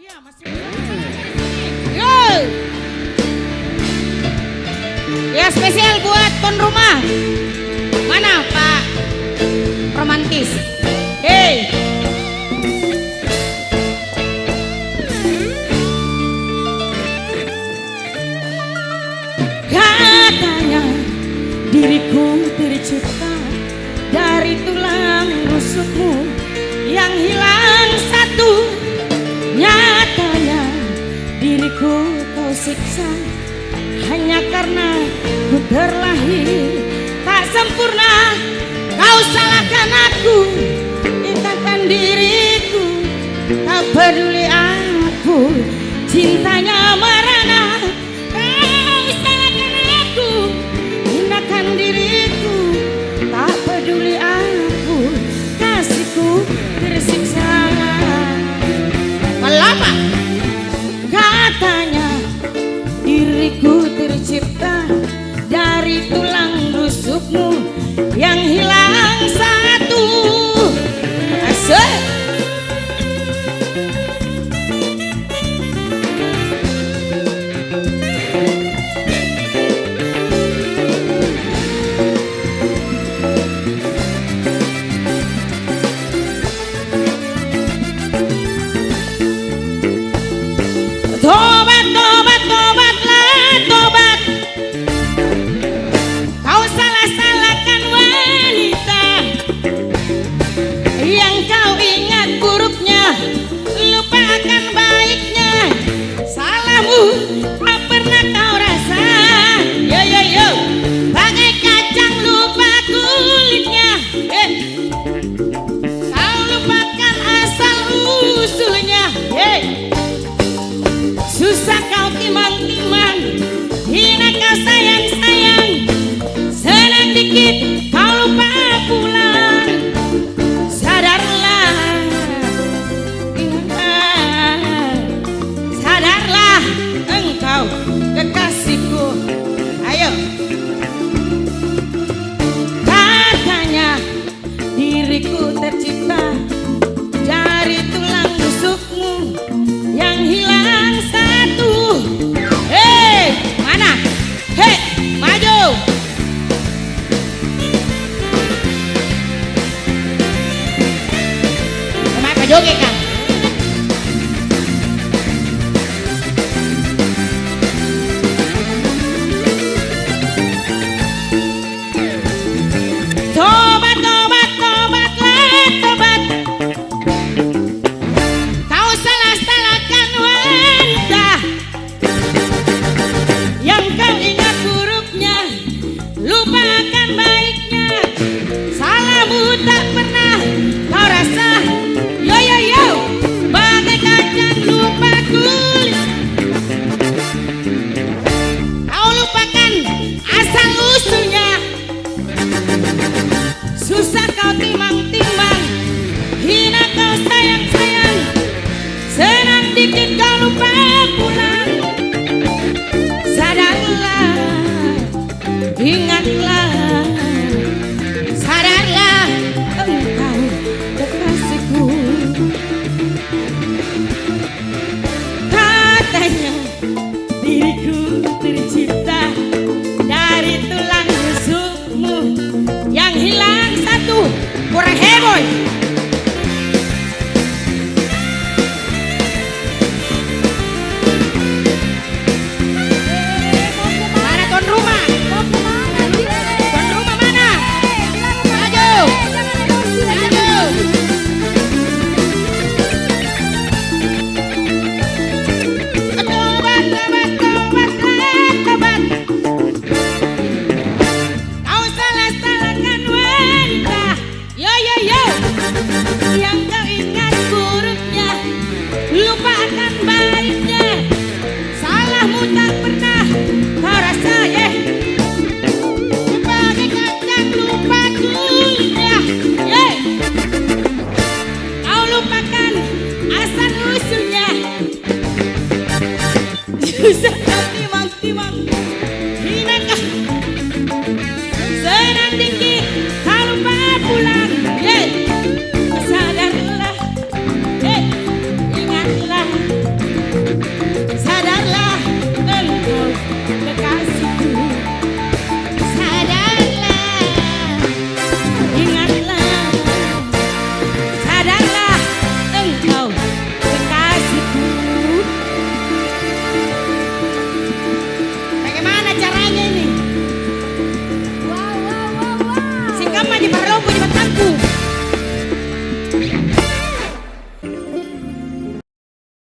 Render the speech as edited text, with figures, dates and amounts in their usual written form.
Iya masih. Yo. Ya spesial buat tuan rumah. Mana Pak romantis? Hey. Katanya diriku tercipta dari tulang rusukmu yang hilang satu. Nyatanya diriku kau siksa hanya karena ku terlahir tak sempurna. Kau salahkan aku, ikatkan diriku, tak peduli aku, cintanya merana. Kau salahkan aku, hinakan diriku, tak peduli aku, kasihku tersiksa. Lama katanya diriku tercipta dari tulang rusukmu yang hilang satu. Asik. Tobat, tobat, tobatlah, tobat. Kau salah-salahkan wanita yang kau ingat buruknya, lupakan baiknya. Salahmu tak pernah kau rasa. Yo yo yo, bagai kacang lupa kulitnya. Kau lupakan asal usulnya. Susah kau timang-timang, hina kau sayang-sayang, senang dikit kau lupa pulang. Sadarlah, sadarlah engkau kekasihku. Ayo. Katanya diriku tercipta dari tulang rusukmu yang hilang satu. Hei, mana? Hei, maju. Kenapa joget kan? Tobat, tobat, tobatlah, tobat. Kau salah-salahkan wanita yang kau ingat buruknya, lupakan baiknya. Salahmu tak pernah kau rasa. Yo yo yo, bagai kacang lupa kulit. Kau lupakan asal usulnya. Susah kau timang-timang, hina kau sayang-sayang, senang dikit kau lupa pulang. Sadarlah, ingatlah, sadarlah engkau kekasihku. Katanya diriku tercipta dari tulang rusukmu yang hilang satu. Kurang heboh. Mana tuan rumah? Tuan rumah mana? Maju. Maju. Tobat, tobat, tobatlah, tobat. Kau salah-salahkan wanita. Yo yo yo, yang kau ingat buruknya, lupakan baiknya. Salahmu tak pernah kau rasa. Bagai kacang lupa kulitnya. Kau lupakan asal usulnya. Susah kau timang-timang, hina kau, senang dikit kau lupa pulang. Sadarlah, ingatlah Wow.